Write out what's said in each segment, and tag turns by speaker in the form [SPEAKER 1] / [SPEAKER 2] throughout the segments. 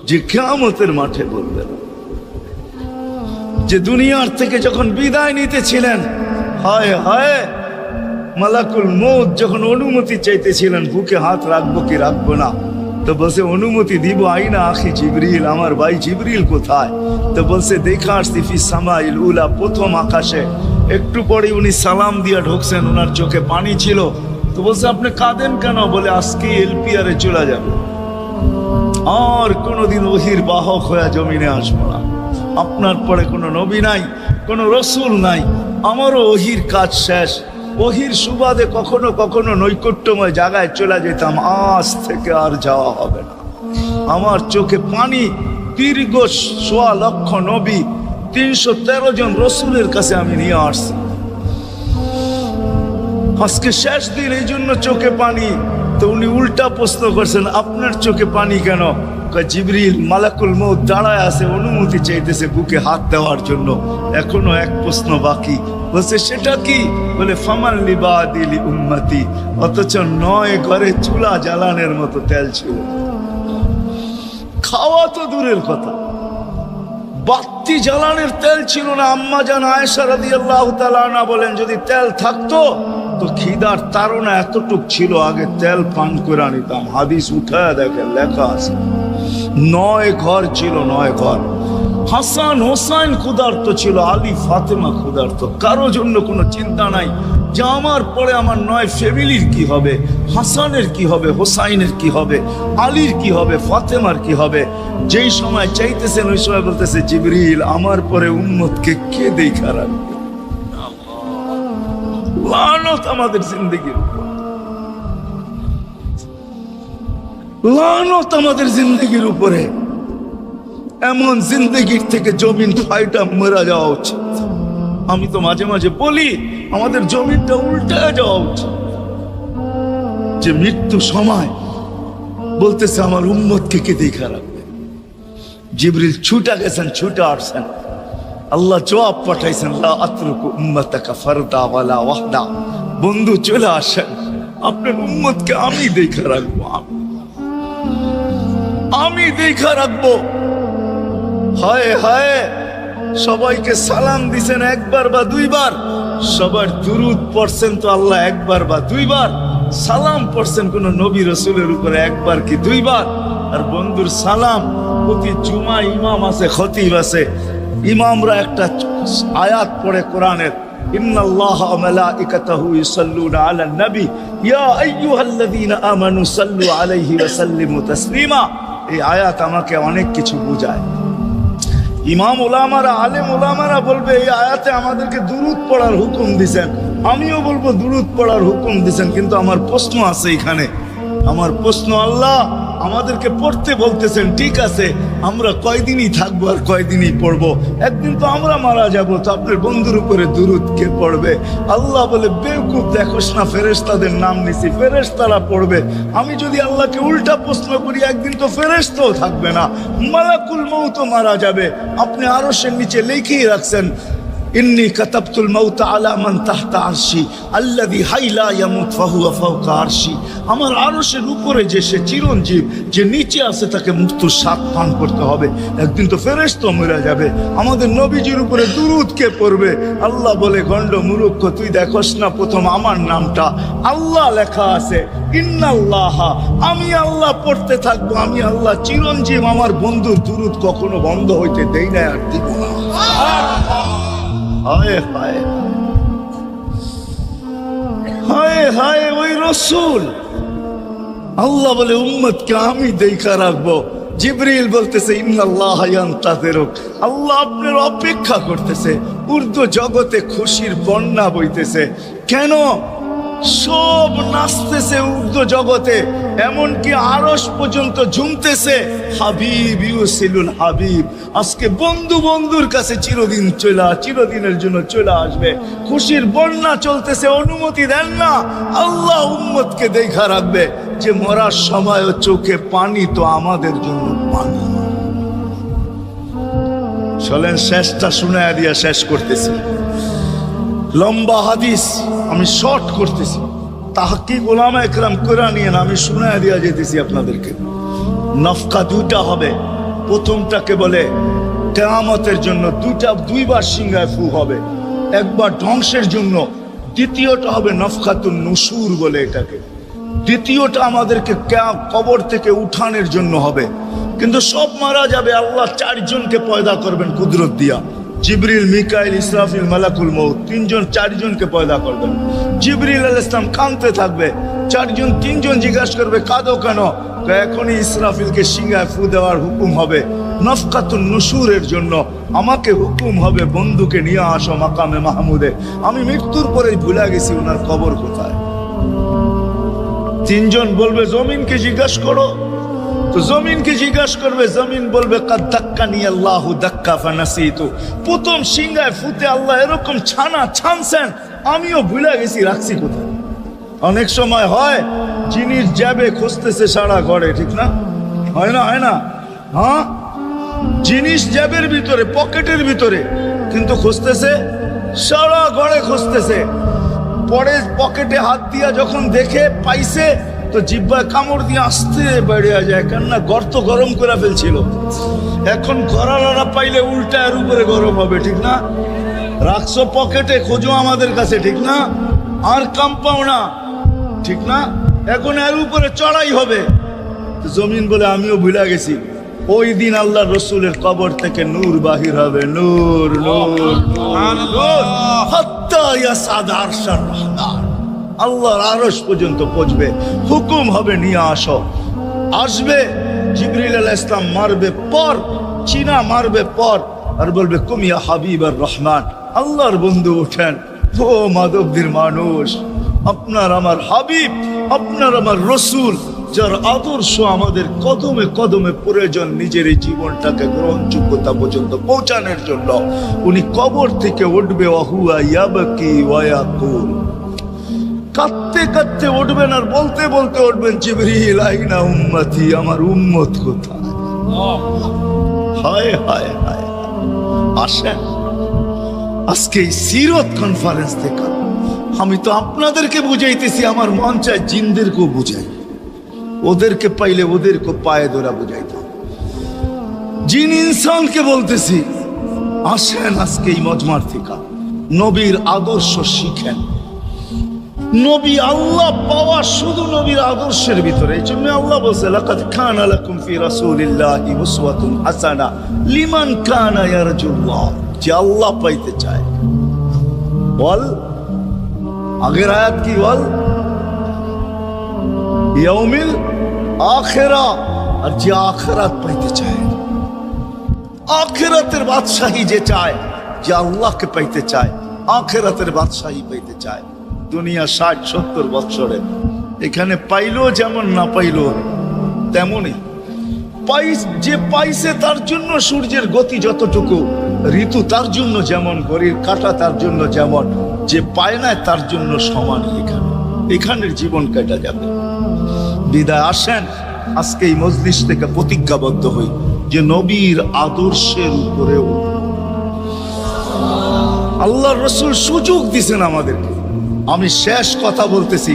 [SPEAKER 1] যে কিয়ামতের মাঠে বলবেন, যে দুনিয়ার থেকে যখন বিদায় নিতেছিলেন, হায় হায়, মালাকুল মউত যখন অনুমতি চাইতেছিলেন বুকে হাত রাখবো কি রাখবো না, তো বলছে অনুমতি দিব, আইনা আখি জিবরিল, আমার ভাই জিবরিল কোথায়? তো বলছে দেখা আসছি ফি সামাইল উলা, প্রথম আকাশে। একটু পরে উনি সালাম দিয়া ঢুকছেন, ওনার চোখে পানি ছিল। তো বলছে আপনি কাঁদেন কেন? বলে আজকে এলপিআরে চলে যাবে, আর কোনোদিন ওহির বাহক হয়ে জমিনে আসবো না। আপনার পরে কোনো নবী নাই, কোনো রসুল নাই, আমারও ওহির কাজ শেষ। ওহির সুবাদে কখনো কখনো নৈকট্যময় জায়গায় চলে যেতাম, আজ থেকে আর যাওয়া হবে না। আমার চোখে পানি। দীর্ঘ ১.৫ লক্ষ নবী, ৩১৩ জন রসুলের কাছে আমি নিয়ে আসছি। আজকে শেষ দিন, এই জন্য চোখে পানি। তো উনি উল্টা প্রশ্ন করছেন, আপনার চোখে পানি কেন? জিবরিল মালাকুল মউত দাঁড়ায় আছে, অনুমতি চাইতেছে বুকে হাত দেওয়ার জন্য। এখনো এক প্রশ্ন বাকি। বলছে সেটা কি? বলে ফামান লিবাদিলি উম্মতি। অথচ ৯ ঘরে চুলা জ্বালানোর মতো তেল ছিল। খাওয়া তো দূরের কথা, বাতি জ্বালানোর তেল ছিল না। আম্মা জান আয়েশা রাদিয়াল্লাহু তাআলা আনহা বলেন, যদি তেল থাকতো তো খিদার তাড়না এতটুক ছিল, আগে তেল পান করে নিতাম। হাদিস উঠায় দেখেন, লেখা আছে ৯ ঘর ছিল, ৯ ঘর। হাসান হোসাইন ক্ষুধার্ত ছিল, আলী ফাতেমা ক্ষুধার্ত। কারো জন্য কোনো চিন্তা নাই যে আমার পরে আমার ৯ ফ্যামিলির কি হবে, হাসানের কি হবে, হোসাইনের কি হবে, আলীর কি হবে, ফাতেমার কি হবে। যেই সময় চাইতেছেন ওই সময় বলতেছে জিবরিল আমার পরে উম্মতকে কে দেখা রাখবে? লানত আমাদের জিন্দেগির উপর, লানত আমাদের জিন্দেগির উপরে। এমন জিন্দেগির থেকে জমিন ফাইটা মরা যাওয়া উচিত। আমি তো মাঝে মাঝে বলি আমাদের জমিনটা উল্টে যাওয়া উচিত, যে মৃত্যু সময় বলতেছে আমার উম্মতকে কে দেখা রাখবে। জিবরিল ছুটা গেছেন, ছুটা আসছেন, আল্লাহ জবাব পাঠাইছেন, লা আতরুকু উম্মাতাকা ফারদা ওয়ালা ওয়াহদা। বন্ধু চলে আসেন, আপনার উম্মতকে আমি দেখা রাখবো, আমি দেখা রাখবো। হায় হায়, সবাইকে সালাম দিছেন একবার বা দুইবার, সবার দুরুদ পড়ছেন তো আল্লাহ একবার বা দুইবার, সালাম পড়ছেন কোন নবী রসুলের উপরে একবার কি দুইবার। আর বন্ধুর সালাম প্রতি জুমা ইমাম আছে, খতিব আছে, ইমামরা একটা আয়াত পড়ে কোরআনের, ইন্নাল্লাহা ওয়া মালাইকাতাহু ইউসাল্লুনা আলান নবী ইয়া আইয়ুহাল্লাযীনা আমানু সাল্লু আলাইহি ওয়া সাল্লিমু তাসলিমা। এই আয়াত আমাকে অনেক কিছু বোঝায়। ইমাম ওলামারা, আলেম ওলামারা বলবে এই আয়াতে আমাদেরকে দুরূদ পড়ার হুকুম দিছেন, আমিও বলবো দুরূদ পড়ার হুকুম দিছেন। কিন্তু আমার প্রশ্ন আছে এখানে, আমার প্রশ্ন, আল্লাহ আমাদেরকে পড়তে বলতেছেন, ঠিক আছে, আমরা কয়দিনই থাকবো আর কয়দিনই পড়বো? একদিন তো আমরা মারা যাব, তো আপনার বন্ধুর উপরে দুরূদ কে পড়বে? আল্লাহ বলে বেওকুফ, দেখোস না ফেরেশতাদের নাম নিছি, ফেরেশতারা পড়বে। আমি যদি আল্লাহকে উল্টা প্রশ্ন করি, একদিন তো ফেরেশতাও থাকবে না, মালাকুল মউত মারা যাবে। আপনি আরশের নিচে লিখেই রাখছেন, ইন্নী কাতাবতুল মাউতা আলা মান তাহতা আরশি আল্লাযী হাইলা ইয়ামুত ফাহুয়া ফাওকা আরশি। আমার আরশের উপরে যে সে চিরঞ্জীব, যে নিচে আছে তাকে মৃত্যুর স্বাদ পান করতে হবে। একদিন তো ফেরেশতা মরে যাবে, আমাদের নবীজির উপরে দুরূদ কে পড়বে? আল্লাহ বলে, গন্ড মূর্খ, তুই দেখোস না প্রথম আমার নামটা আল্লাহ লেখা আছে, ইন্নাল্লাহা, আমি আল্লাহ পড়তে থাকবো, আমি আল্লাহ চিরঞ্জীব, আমার বন্ধুর দুরূদ কখনো বন্ধ হইতে দেই না, আর দিব না। হায় হায় হায় হায়, ওই রসুল। আল্লাহ বলে উম্মতকে আমি দেখা রাখবো। জিবরিল বলতেছে ইন্নাল্লাহা ইয়ান্তাযিরুক, আল্লাহ আপনার অপেক্ষা করতেছে। উর্দু জগতে খুশির বন্যা বইতেছে। কেন? সব নাচতেছে উর্দু জগতে, এমনকি আরশ পর্যন্ত ঝুমতেছে। হাবিব ইউসিলুল হাবিব, আজকে বন্ধু বন্ধুর কাছে চিরদিনের জন্য চলে আসবে। খুশির বন্যা চলতেছে, অনুমতি দেন না। আল্লাহ উম্মতকে দেখা রাখবে, যে মরার সময়ও চোখে পানি তো আমাদের জন্য পানি। চলেন শেষটা শুনায়া দিয়া শেষ করতেছি। লম্বা হাদিস, আমি শর্ট করতেছি। তাহকিক উলামা একরাম করে নিয়ে আমি শুনায়া দিয়া যেতেছি আপনাদেরকে। নফকা 2টা হবে, প্রথমটাকে বলে কিয়ামতের জন্য, দুইবার সিংহায় ফু হবে, একবার ধ্বংসের জন্য, দ্বিতীয়টা হবে নফখাতুন নুশুর বলে এটাকে, দ্বিতীয়টা আমাদেরকে কবর থেকে উঠানোর জন্য হবে। কিন্তু সব মারা যাবে, আল্লাহ চারজনকে পয়দা করবেন কুদরত দিয়া, জিবরিল, মিকাইল, ইসরাফিল, মালাকুল মউত, চারজনকে পয়দা করবেন। জিবরিল আলাইহিস সালাম কাঁদতে থাকবে, তিনজন জিজ্ঞাসা করবে কাঁদো কেন? এখনই ইসরাফিলকে সিংহায় ফু দেওয়ার হুকুম হবে নফকাতুন নুশুরের জন্য, আমাকে হুকুম হবে বন্ধুকে নিয়ে আসো মাকামে মাহমুদে। আমি মৃত্যুর পরেই ভুলে গেছি ওনার কবর কোথায়। তিনজন বলবে জমিনকে জিজ্ঞাসা করো, তো জমিনকে জিজ্ঞাসা করবে, জমিন বলবে কাদ দাক্কানি আল্লাহু দাক্কা ফানাসিতু। প্রথম সিংহায় ফুতে আল্লাহ এরকম ছানছেন, আমিও ভুলে গেছি রাখছি কোথায়। অনেক সময় হয় জিনিস যাবে খুঁজতেছে সারা ঘরে, ঠিক না? হয় না? হ্যাঁ, জিনিস জ্যাবের ভিতরে, পকেটের ভিতরে, কিন্তু খুঁজতেছে সারা ঘরে খুঁজতেছে। পরে পকেটে হাত দিয়া যখন দেখে পাইছে, তো জিহ্বায় কামড় দিয়ে আস্তে বেরিয়ে যায়, কেননা গর্ত গরম করে ফেলছিল। এখন গড়ালড়া পাইলে উল্টা এর উপরে গরম হবে, ঠিক না? রাখছো পকেটে, খোঁজো আমাদের কাছে, ঠিক না? আর কাম পাও না, ঠিক না? এখন এর উপরে চড়াই হবে। জমিন বলে আমিও ভুলে গেছি, ওই দিন আল্লাহ রসুলের কবর থেকে নূর বাহির হবে, নূর নূর আল্লাহর আরশ পর্যন্ত পৌঁছবে, হুকুম হবে নিয়ে আসো। আসবে জিবরিল আলাইহিস সালাম, মারবে পর, চিনা মারবে পর, আর বলবে কুমিয়া হাবিব আর রহমান, আল্লাহর বন্ধু ওঠেন, ও মাধবদীর মানুষ, আপনার আমার হাবিব, আপনার আমার রসুল, যার আদর্শ আমাদের কদমে কদমে প্রয়োজন নিজের এই জীবনটাকে গ্রহণযোগ্যতা পর্যন্ত পৌঁছানোর জন্য, উনি কবর থেকে উঠবে, ওয়াহুয়া ইয়াবকি ওয়া ইয়াকুল, কাঁদতে কাঁদতে উঠবেন আর বলতে বলতে উঠবেন, জিবরিল আইনা উম্মতি, আমার উম্মত কোথায়? হায় হায় হায়। আসেন আজকে এই সিরত কনফারেন্স থেকে আমি তো আপনাদেরকে বুঝাইতেছি, আমার মন চায় জিনদেরকেও বুঝাই, ওদেরকে পাইলে ওদেরকে পায়ে ধরা বুঝাইতো। জিন ইনসানকে বলতেছি, আসেন আজকে এই মজমার থেকে নবীর আদর্শ শিখেন। নবী আল্লাহ পাওয়া শুধু নবীর আদর্শের ভিতরে। এই জন্য আল্লাহ বলছে, লাকাদ কানা লাকুম ফি রাসূলিল্লাহি উসওয়াতুন হাসানাহ লিমান কানা ইয়ারজুল্লাহ, যে আল্লাহ পাইতে চায়। বল আগের আয়াত কি? বল ইয়াউমিল আখিরা, আর যে আখিরাত পাইতে চায়, আখিরাতের বাদশাহী যে চায়, যে আল্লাহকে পাইতে চায়, আখিরাতের বাদশাহী পাইতে চায়। দুনিয়া 60-70 বছরে এখানে পাইলো যেমন, না পাইলো তেমনই। যে পাইছে তার জন্য সূর্যের গতি যতটুকু, ঋতু তার জন্য যেমন, ঘড়ির কাঁটা তার জন্য যেমন, যে পায় না তার জন্য সমান। এখানের জীবন কেটে যাবে। বিদায় আসেন আজকে এই মজলিস থেকে প্রতিজ্ঞাবদ্ধ হই যে নবীর আদর্শের উপরে আল্লাহর রাসূল সুযোগ দিয়েছেন আমাদেরকে। আমি শেষ কথা বলতেছি,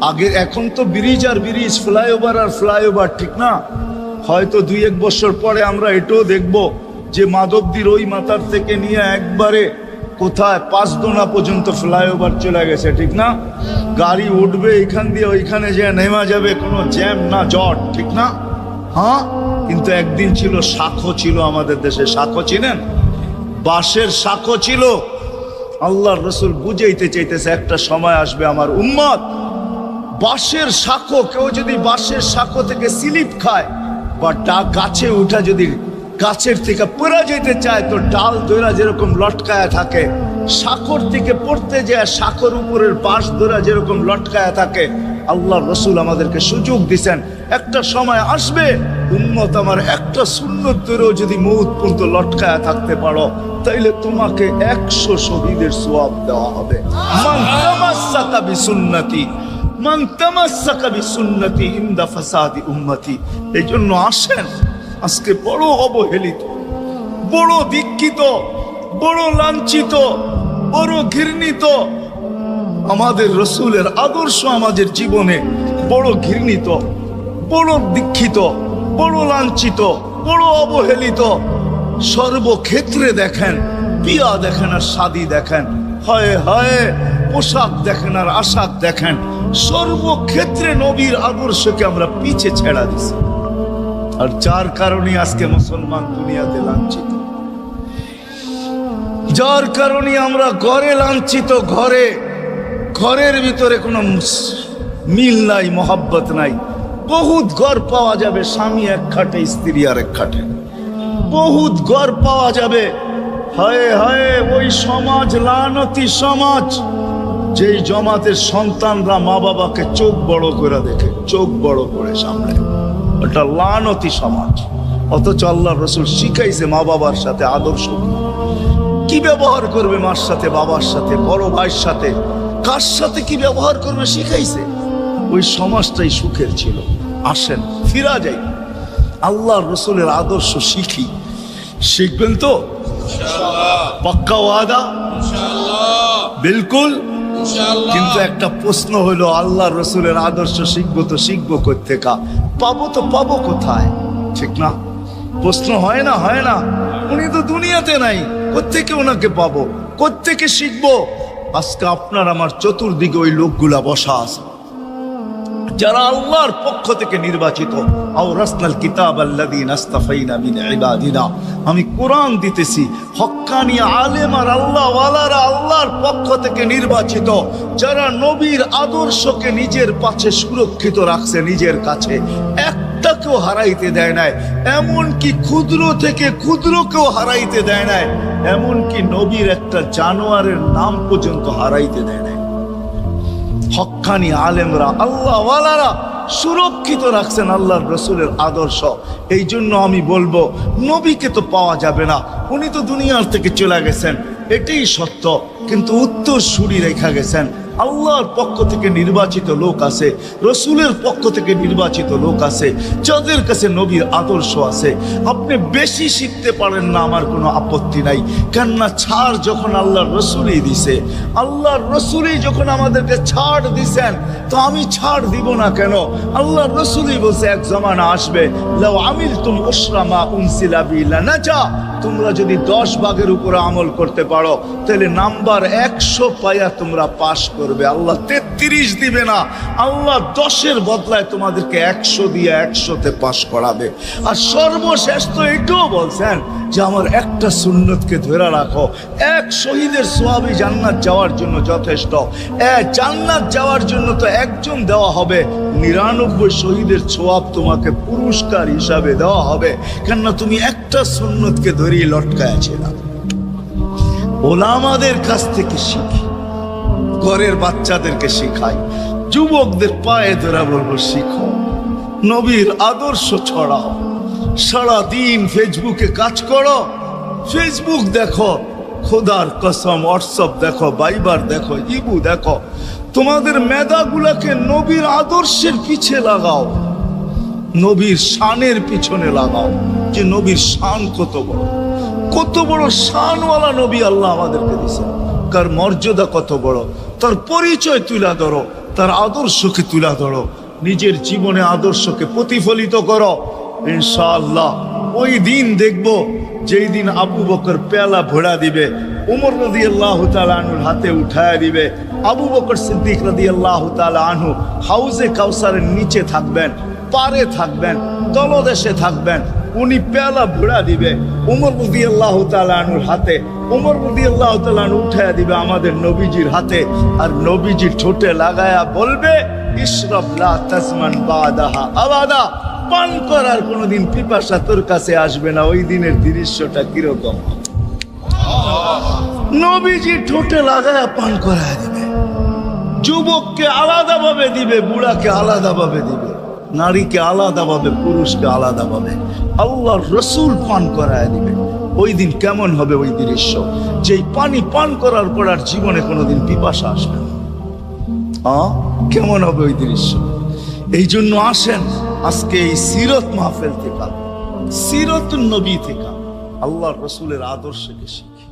[SPEAKER 1] আগে এখন তো ব্রিজ আর ব্রিজ, ফ্লাইওভার আর ফ্লাইওভার, ঠিক না? হয়তো 2-1 বছর পরে আমরা এটাও দেখব যে মাধবদীর ওই মাথার থেকে নিয়ে একবারে কোথায় পাঁচদোনা পর্যন্ত ফ্লাইওভার চলে গেছে, ঠিক না? গাড়ি উঠবে এখান দিয়ে ওইখানে যে নেমা যাবে, কোনো জ্যাম না জট, ঠিক না? হ্যাঁ, কিন্তু একদিন ছিল শাখো, ছিল আমাদের দেশে শাখো, চিনেন? বাঁশের শাখো ছিল। আল্লাহর রাসূল বুঝাইতে চাইতেছে, একটা সময় আসবে আমার উম্মত বাঁশের শাখো, কেউ যদি বাঁশের শাখো থেকে স্লিপ খায় বা গাছে উঠা যদি গাছের থেকে পড়া যেতে চায়, তো ডাল ধরা যেরকম লটকায়া থাকে, শাখর থেকে পড়তে যায় শাখর উপরের বাঁশ ধরা যেরকম লটকায়া থাকে। আল্লাহর রাসূল আমাদেরকে সুযোগ দিছেন, একটা সময় আসবে উম্মত আমার একটা সুন্নত ধরেও যদি মউত পর্যন্ত লটকায়া থাকতে পারো, তাইলে তোমাকে 100 শহীদের সওয়াব দেওয়া হবে। মান তামাসসাকা বিসুন্নতি, মান তামাসসাকা বিসুন্নতি ইনদা ফাসাদি উম্মতি। এই জন্য আসেন, আজকে বড় অবহেলিত, বড় দীক্ষিত, বড় লাঞ্ছিত, বড় ঘৃণিত আমাদের রাসূলের আদর্শ আমাদের জীবনে, বড় ঘৃণিত, বড় দীক্ষিত, বড় লাঞ্ছিত, বড় অবহেলিত। সর্বক্ষেত্রে দেখেন বিয়া দেখেন আর শাদী দেখেন, হয় হয় পোশাক দেখেন আর আশাক দেখেন, সর্বক্ষেত্রে নবীর আদর্শকে আমরা পিছে ছেড়া দিছি। আর যার কারণে আজকে মুসলমান দুনিয়াতে লাঞ্ছিত, যার কারণে আমরা ঘরে লাঞ্ছিত, ঘরের ভিতরে কোনো মিল নাই, মহাব্বত নাই। বহুত ঘর পাওয়া যাবে স্বামী এক খাটে স্ত্রী আর এক খাটে, বহুত ঘর পাওয়া যাবে। হায় হায় ওই সমাজ লানতি সমাজ, যেই জমাতের সন্তানরা মা বাবাকে চোখ বড় করে দেখে, চোখ বড় করে সামনে, ওটা লানতি সমাজ। অথচ আল্লাহ রসুল শিখাইছে মা বাবার সাথে আদর্শ কি ব্যবহার করবে, মার সাথে, বাবার সাথে, বড় ভাইয়ের সাথে, কার সাথে কি ব্যবহার করবে শিখাইছে। ওই সমাজটাই সুখের ছিল। আসেন ফিরা যাই, আল্লাহ রসুলের আদর্শ শিখি। শিখবেন তো পাক্কা ওয়াদা? বিলকুল। কিন্তু একটা প্রশ্ন হলো, আল্লাহ রসুলের আদর্শ শিখবো তো শিখবো কোত্থেকা, পাবো তো পাবো কোথায়? ঠিক না? প্রশ্ন হয় না? হয় না? উনি তো দুনিয়াতে নাই, কোত্থেকে ওনাকে পাবো, কোত্থেকে শিখবো? আজকে আপনার আমার চতুর্দিকে ওই লোকগুলা বসা আছে যারা আল্লাহর পক্ষ থেকে নির্বাচিত। আওরাসনাল কিতাব আল্লাযীনা ইসতাফাইনা মিন ইবাদিনা, আমি কোরআন দিতেছি, হক্কানি আলেম আর আল্লাহ ওয়ালারা আল্লাহর পক্ষ থেকে নির্বাচিত, যারা নবীর আদর্শকে নিজের পাশে সুরক্ষিত রাখছে, নিজের কাছে একটাকেও হারাইতে দেয় নাই, এমনকি ক্ষুদ্র থেকে ক্ষুদ্রকেও হারাইতে দেয় নাই, এমনকি নবীর একটা জানোয়ারের নাম পর্যন্ত হারাইতে দেয় নাই। হক্কানি আলেমরা আল্লাহ ওয়ালারা সুরক্ষিত রাখছেন আল্লাহর রসুলের আদর্শ। এই জন্য আমি বলবো, নবীকে তো পাওয়া যাবে না, উনি তো দুনিয়ার থেকে চলে গেছেন, এটাই সত্য। কিন্তু উত্তর সুরি রেখা গেছেন। আল্লাহর পক্ষ থেকে নির্বাচিত লোক আছে, রসুলের পক্ষ থেকে নির্বাচিত লোক আছে, যাদের কাছে নবীর আদর্শ আছে। আপনি বেশি শিখতে পারেন না, আমার কোনো আপত্তি নাই। কেননা ছাড় যখন আল্লাহর রসুলই দিছে, আল্লাহর রসুলই যখন আমাদেরকে ছাড় দিছেন, তো আমি ছাড় দিব না কেন? আল্লাহর রসুলই বলছে, এক জমানা আসবে, লাউ আমিলতুম উশরা মা উনসিলা বি লানাজা, তোমরা যদি 10 ভাগের উপরে আমল করতে পারো, তাহলে নাম্বার 100 পাইয়া তোমরা পাশ করবে। আল্লাহ 33 দিবে না, আল্লাহ 10-এর বদলায় তোমাদেরকে 100 দিয়ে 100-তে পাশ করাবে। আর সর্বশেষ তো এটাও বলছেন যে আমার একটা সুন্নতকে ধরে রাখো, এক শহীদের সোয়াবই জান্নাত যাওয়ার জন্য যথেষ্ট। জান্নাত যাওয়ার জন্য তো একজন দেওয়া হবে, 99 শহীদের সোয়াব তোমাকে পুরস্কার হিসাবে দেওয়া হবে। কেননা তুমি একটা সুন্নতকে ধরেই লটকায় ছিল। ওলামাদের কাছ থেকে শিখি, ঘরের বাচ্চাদেরকে শিখাই, যুবকদের পায়ে ধরা বলবো, শিখো, নবীর আদর্শ ছড়াও। সারাদিন ফেসবুকে কাজ করো, ফেসবুক দেখো, খোদার কসম হোয়াটসঅ্যাপ দেখো, ভাইবার দেখো, ইবু দেখো, তোমাদের মেধাগুলাকে নবীর আদর্শের পিছে লাগাও, নবীর শানের পিছনে লাগাও, যে নবীর শান কত বড়, কত বড় শানওয়ালা নবী আল্লাহ আমাদেরকে দিয়েছেন, তার মর্যাদা কত বড়, তার পরিচয় তুলে ধরো, তার আদর্শকে তুলে ধরো, নিজের জীবনে আদর্শকে প্রতিফলিত করো। ইনশাআল্লাহ ওই দিন দেখবো, যেই দিন আবু বকর পেয়ালা ভরা দিবে, উমর রাদিয়াল্লাহু তাআলা আনহুর হাতে উঠায় দিবে, আবু বকর সিদ্দিক রাদিয়াল্লাহু তাআলা আনহু হাউজে কাউসারের নিচে থাকবেন, পারে থাকবেন, তলদেশে থাকবেন, উনি পেয়ালা ভরা দিবে উমর রাদিয়াল্লাহু তাআলা আনহুর হাতে, উমর রাদিয়াল্লাহু তাআলা আনহু উঠায় দিবে আমাদের নবীজির হাতে, আর নবীজি ঠোঁটে লাগায়া বলবে, ইশরাব লা তাজমান বাদাহা আবাদা, পান করার কোনোদিন পিপাসা তোর কাছে আসবে না। ওই দিনের দৃশ্যটা কিরকম? নবীজি ঠোঁটে লাগায়া পান করায় দিবে, যুবককে আলাদাভাবে দিবে, বুড়াকে আলাদাভাবে দিবে, নারীকে আলাদাভাবে, পুরুষকে আলাদাভাবে, আল্লাহর রসুল পান করায় দিবে। ওই দিন কেমন হবে ওই দৃশ্য? যেই পানি পান করার পর আর জীবনে কোনোদিন পিপাসা আসবে না। কেমন হবে ওই দৃশ্য? এই জন্য আসেন আজকে এই সিরত মাহফিল থেকে, সিরতুন নবী থেকে আল্লাহর রসুলের আদর্শকে শিখি।